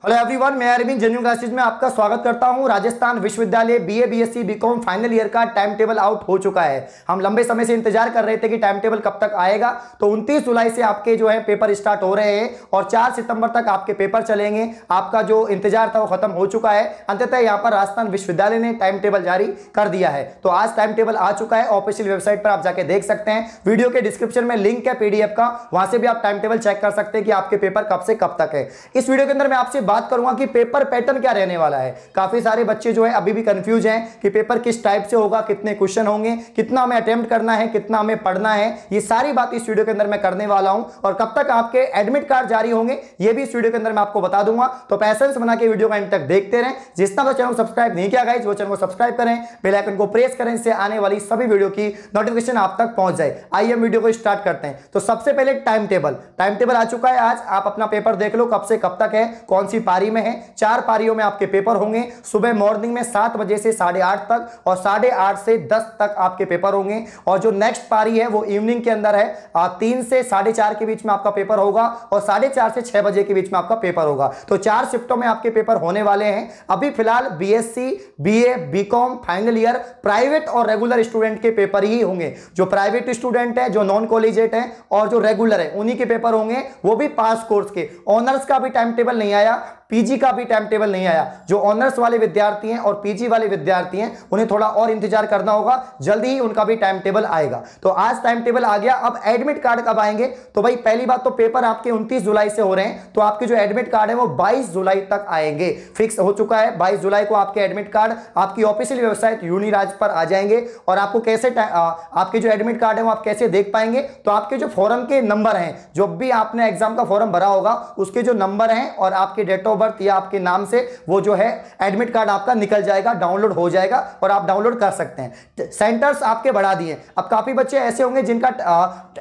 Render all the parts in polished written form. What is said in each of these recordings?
Hello everyone, मैं Arvind genuine classes में आपका स्वागत करता हूं। राजस्थान विश्वविद्यालय BA BSc BCom final year का टाइम टेबल आउट हो चुका है। हम लंबे समय से इंतजार कर रहे थे कि टाइम टेबल कब तक आएगा। तो 29 जुलाई से आपके जो है पेपर स्टार्ट हो रहे हैं और 4 सितंबर तक आपके पेपर चलेंगे। आपका जो इंतजार था वो खत्म हो चुका है। अंततः यहाँ पर राजस्थान विश्वविद्यालय ने टाइम टेबल जारी कर दिया है। तो आज टाइम टेबल आ चुका है, ऑफिशियल वेबसाइट पर आप जाके देख सकते हैं। वीडियो के डिस्क्रिप्शन में लिंक है पीडीएफ का, वहां से भी आप टाइम टेबल चेक कर सकते हैं कि आपके पेपर कब से कब तक है। इस वीडियो के अंदर मैं आपसे बात करूंगा कि पेपर पैटर्न क्या रहने वाला है। काफी सारे बच्चे जो है अभी भी कंफ्यूज हैं कि पेपर किस टाइप से होगा, कितने क्वेश्चन होंगे, कितना हमें अटेम्प्ट करना है, कितना हमें पढ़ना है। ये सारी बात इस वीडियो के अंदर मैं करने वाला हूं और कब तक आपके एडमिट कार्ड जारी होंगे ये भी इस वीडियो के अंदर मैं आपको बता दूंगा। तो पैसेंस बना के वीडियो का एंड तक देखते रहें। जिसने तो चैनल को सब्सक्राइब नहीं किया गाइस वो चैनल को सब्सक्राइब करें, बेल आइकन को प्रेस करें, इससे आने वाली सभी वीडियो की नोटिफिकेशन आप तक पहुंच जाए। आइए हम वीडियो को स्टार्ट करते हैं। तो सबसे पहले टाइम टेबल आ चुका है। आज आप अपना पेपर देख लो कब से कब तक है, कौन सी पारी में है। 4 पारियों में आपके पेपर होंगे। सुबह मॉर्निंग में 7 बजे से 8:30 तक और 8:30 से 10 तक आपके पेपर होंगे। और जो नेक्स्ट पारी है वो इवनिंग के अंदर है, 3 से 4:30 के बीच में आपका पेपर होगा और 4:30 से 6 बजे के बीच में आपका पेपर होगा। तो 4 शिफ्टों में आपके पेपर होने वाले हैं। अभी फिलहाल BSc BA BCom final year private और रेगुलर स्टूडेंट के पेपर ही होंगे। जो प्राइवेट स्टूडेंट है, जो नॉन कॉलेजिएट है और जो रेगुलर है, उन्हीं के पेपर होंगे, वो भी पास कोर्स के। ऑनर्स का भी टाइम टेबल नहीं आया, पीजी का भी टाइम टेबल नहीं आया। जो ऑनर्स वाले विद्यार्थी हैं और पीजी वाले विद्यार्थी हैं उन्हें थोड़ा और इंतजार करना होगा, जल्दी ही उनका भी टाइम टेबल आएगा। तो आज टाइम टेबल आ गया। अब एडमिट कार्ड कब आएंगे? तो भाई पहली बात तो पेपर आपके 29 जुलाई से हो रहे हैं, तो आपके जो एडमिट कार्ड है वो 22 जुलाई तक आएंगे। फिक्स हो चुका है, 22 जुलाई को आपके एडमिट कार्ड आपकी ऑफिशियल वेबसाइट यूनिराज पर आ जाएंगे। और आपको कैसे आपके जो एडमिट कार्ड है वो आप कैसे देख पाएंगे? तो आपके जो फॉर्म के नंबर हैं, जो भी आपने एग्जाम का फॉर्म भरा होगा उसके जो नंबर हैं और आपके डेट ऑफ बर्थ या आपके नाम से वो जो है एडमिट कार्ड आपका निकल जाएगा, डाउनलोड हो जाएगा और आप डाउनलोड कर सकते हैं। सेंटर्स आपके बढ़ा दिए। अब काफी बच्चे ऐसे होंगे जिनका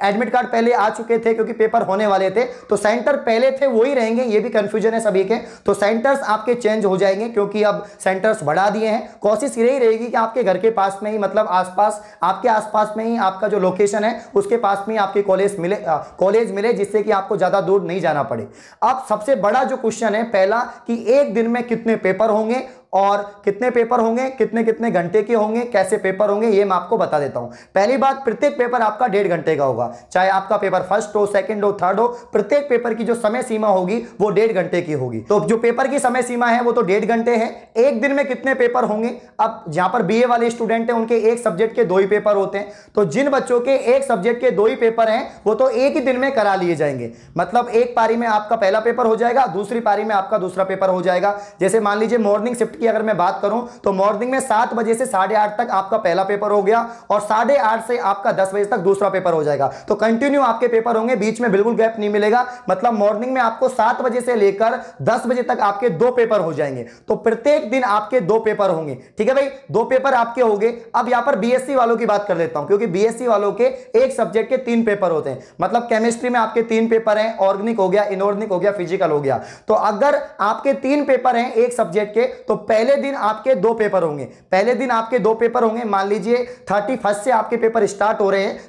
एडमिट कार्ड पहले आ चुके थे क्योंकि पेपर होने वाले थे, तो सेंटर पहले थे वही रहेंगे। ये भी कंफ्यूजन है सभी के। तो सेंटर्स आपके चेंज हो जाएंगे क्योंकि अब सेंटर्स बढ़ा दिए हैं। कोशिश यही रहेगी कि आपके घर के पास में ही, मतलब आसपास, आपके आसपास में ही आपका जो लोकेशन है उसके पास में आपके कॉलेज मिले जिससे कि आपको ज्यादा दूर नहीं जाना पड़े। अब सबसे बड़ा जो क्वेश्चन है पहला कि एक दिन में कितने पेपर होंगे और कितने पेपर होंगे, कितने कितने घंटे के होंगे, कैसे पेपर होंगे, ये मैं आपको बता देता हूं। पहली बात, प्रत्येक पेपर आपका 1.5 घंटे का होगा। चाहे आपका पेपर फर्स्ट हो, सेकंड हो, थर्ड हो, प्रत्येक पेपर की जो समय सीमा होगी वो 1.5 घंटे की होगी। तो जो पेपर की समय सीमा है वो तो 1.5 घंटे है। एक दिन में कितने पेपर होंगे? अब जहां पर बीए वाले स्टूडेंट हैं उनके एक सब्जेक्ट के 2 ही पेपर होते हैं। तो जिन बच्चों के एक सब्जेक्ट के 2 ही पेपर हैं वो तो एक ही दिन में करा लिए जाएंगे। मतलब एक पारी में आपका पहला पेपर हो जाएगा, दूसरी पारी में आपका दूसरा पेपर हो जाएगा। जैसे मान लीजिए मॉर्निंग शिफ्ट की अगर मैं बात करूं तो मॉर्निंग में 7 बजे से 8:30 तक आपका पहला पेपर हो गया और 8:30 से आपका 10 बजे तक दूसरा पेपर हो जाएगा। तो कंटिन्यू आपके पेपर होंगे, बीच में बिल्कुल गैप नहीं मिलेगा। मतलब मॉर्निंग में आपको 7 बजे से लेकर 10 बजे तक आपके 2 पेपर हो जाएंगे। तो प्रत्येक दिन आपके 2 पेपर होंगे। ठीक है भाई, 2 पेपर आपके होंगे। अब यहां पर बीएससी वालों की बात कर लेता हूं क्योंकि बीएससी वालों के एक सब्जेक्ट के 3 पेपर होते हैं। मतलब केमिस्ट्री में आपके 3 पेपर हैं, ऑर्गेनिक हो गया, इनऑर्गेनिक हो गया, फिजिकल हो गया। तो अगर आपके 3 पेपर हैं एक सब्जेक्ट के तो पहले दिन आपके 2 पेपर होंगे। पहले दिन आपके 2 पेपर होंगे। मान लीजिए 31 से आपके पेपर स्टार्ट हो रहे हैं,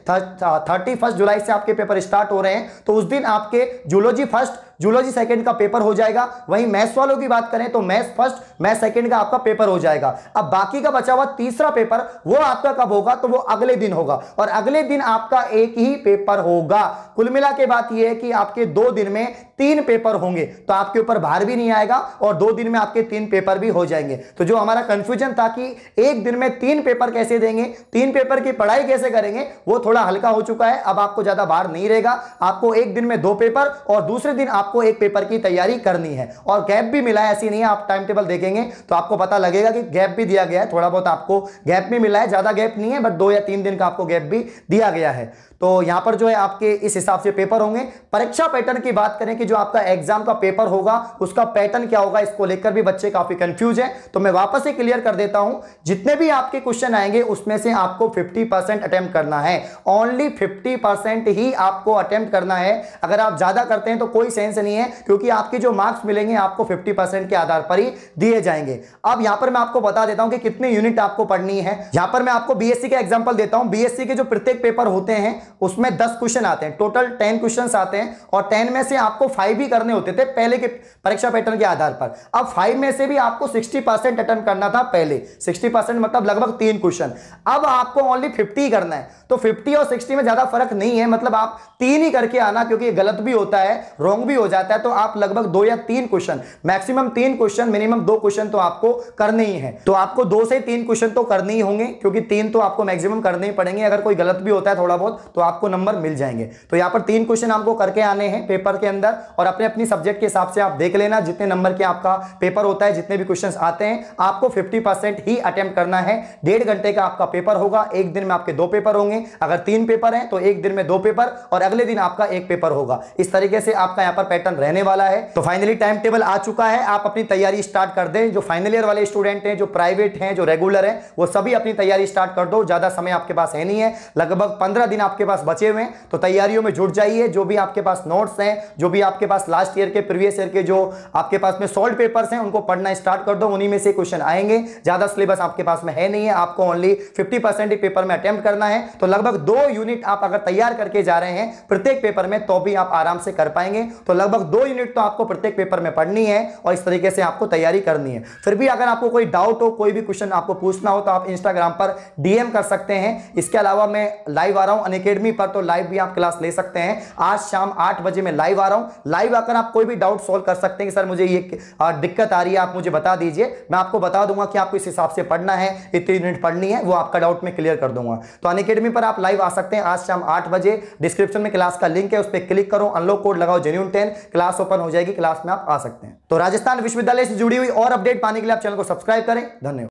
31 जुलाई से आपके पेपर स्टार्ट हो रहे हैं, तो उस दिन आपके जूलॉजी फर्स्ट, जूलॉजी सेकंड का पेपर हो जाएगा। वहीं मैथ्स वालों की बात करें तो मैथ्स फर्स्ट, मैथ्स सेकंड का आपका पेपर हो जाएगा। अब बाकी का बचा हुआ तीसरा पेपर वो आपका कब होगा? तो वो अगले दिन होगा और अगले दिन आपका एक ही पेपर होगा। कुल मिला के बात यह है कि आपके 2 दिन में 3 पेपर होंगे। तो आपके ऊपर भार भी नहीं आएगा और 2 दिन में आपके 3 पेपर भी हो जाएंगे। तो जो हमारा कंफ्यूजन था कि एक दिन में 3 पेपर कैसे देंगे, 3 पेपर की पढ़ाई कैसे करेंगे, वो थोड़ा हल्का हो चुका है। अब आपको ज्यादा भार नहीं रहेगा। आपको एक दिन में 2 पेपर और दूसरे दिन आपको एक पेपर की तैयारी करनी है। और गैप भी मिला है, ऐसी नहीं है। आप टाइम टेबल देखेंगे तो आपको पता लगेगा कि गैप भी दिया गया है, थोड़ा बहुत आपको गैप भी मिला है। ज्यादा गैप नहीं है, बट 2 या 3 दिन का आपको गैप भी दिया गया है। तो यहां पर जो है आपके इस हिसाब से पेपर होंगे। परीक्षा पैटर्न की बात करें कि जो आपका एग्जाम का पेपर होगा उसका पैटर्न क्या होगा, इसको लेकर भी बच्चे काफी कंफ्यूज हैं। तो मैं वापस से क्लियर कर देता हूं। जितने भी आपके क्वेश्चन आएंगे उसमें से आपको 50% अटेम्प्ट करना है। ओनली 50% ही आपको अटेम्प्ट करना है। अगर आप ज्यादा करते हैं तो कोई सेंस टेंशन नहीं है, क्योंकि आपके जो मार्क्स मिलेंगे आपको 50% के आधार पर ही दिए जाएंगे। अब यहां पर मैं आपको बता देता हूं कि कितनी यूनिट आपको पढ़नी है। यहां पर मैं आपको बीएससी का एग्जांपल देता हूं। बीएससी के जो प्रत्येक पेपर होते हैं उसमें 10 क्वेश्चन आते हैं, टोटल 10 क्वेश्चन आते हैं, और 10 में से आपको 5 ही करने होते थे पहले के परीक्षा पैटर्न के आधार पर। अब 5 में से भी आपको 60% अटेम्प्ट करना था पहले, 60% मतलब लगभग 3 क्वेश्चन। अब आपको ओनली 50 करना है, तो 50 और 60 में ज्यादा फर्क नहीं है, मतलब आप 3 ही करके आना, क्योंकि गलत भी होता है, रॉन्ग भी हो जाता है, तो आप लगभग 2 या 3 question, maximum 3 question, minimum 2 question तो आपको करने ही है। तो आपको 2 से 3 क्वेश्चन तो करने ही होंगे, क्योंकि 3 तो आपको मैक्सिमम करने ही पड़ेंगे। अगर कोई गलत भी होता है थोड़ा बहुत तो आपको नंबर मिल जाएंगे। तो यहां पर 3 क्वेश्चन आपको करके आने हैं पेपर के अंदर, और अपने अपनी सब्जेक्ट के हिसाब से आप देख लेना जितने नंबर के आपका पेपर होता है, जितने भी क्वेश्चन आते हैं आपको 50% ही अटेम्प्ट करना है। 1.5 घंटे का आपका पेपर होगा, एक दिन में आपके 2 पेपर होंगे। अगर 3 पेपर हैं तो एक दिन में 2 पेपर, और अगले दिन आपका 1 पेपर होगा। इस तरीके से आपका यहां पर पैटर्न रहने वाला है। तो फाइनली टाइम टेबल आ चुका है, आप अपनी तैयारी स्टार्ट कर दें। जो फाइनल ईयर वाले स्टूडेंट हैं, जो प्राइवेट हैं, जो रेगुलर हैं, वो सभी अपनी तैयारी स्टार्ट कर दो। ज्यादा समय आपके पास है नहीं है, लगभग 15 दिन आपके पास बचे हुए हैं, तो तैयारियों में जुट जाइए। जो भी आपके पास नोट्स हैं, जो भी आपके पास लास्ट ईयर के, प्रीवियस ईयर के जो आपके पास में सॉल्व पेपर्स हैं, उनको पढ़ना स्टार्ट कर दो। उन्हीं में से क्वेश्चन आएंगे, ज्यादा सिलेबस आपके पास में है नहीं है, आपको ओनली 50% ही पेपर में अटेम्प्ट करना है। तो लगभग 2 यूनिट आप अगर तैयार करके जा रहे हैं प्रत्येक पेपर में, तो भी आप आराम से कर पाएंगे। तो लगभग 2 यूनिट तो आपको प्रत्येक पेपर में पढ़नी है, और इस तरीके से आपको तैयारी करनी है। फिर भी अगर आपको कोई डाउट हो, कोई भी क्वेश्चन आपको पूछना हो, तो आप इंस्टाग्राम पर डीएम कर सकते हैं। इसके अलावा मैं लाइव आ रहा हूं अनअकैडमी पर, तो लाइव भी आप क्लास ले सकते हैं। आज शाम 8 बजे मैं लाइव आ रहा हूं। लाइव आकर आप कोई भी डाउट सॉल्व कर सकते हैं कि सर मुझे ये दिक्कत आ रही है, आप मुझे बता दीजिए। मैं आपको बता दूंगा कि आपको इस हिसाब से पढ़ना है, इतनी यूनिट पढ़नी है, वो आपका डाउट मैं क्लियर कर दूंगा। तो अनअकैडमी पर आप लाइव आ सकते हैं आज शाम 8 बजे। डिस्क्रिप्शन में क्लास का लिंक है, उस पर क्लिक करो, अनलॉक कोड लगाओ Genuine10, क्लास ओपन हो जाएगी, क्लास में आप आ सकते हैं। तो राजस्थान विश्वविद्यालय से जुड़ी हुई और अपडेट पाने के लिए आप चैनल को सब्सक्राइब करें। धन्यवाद।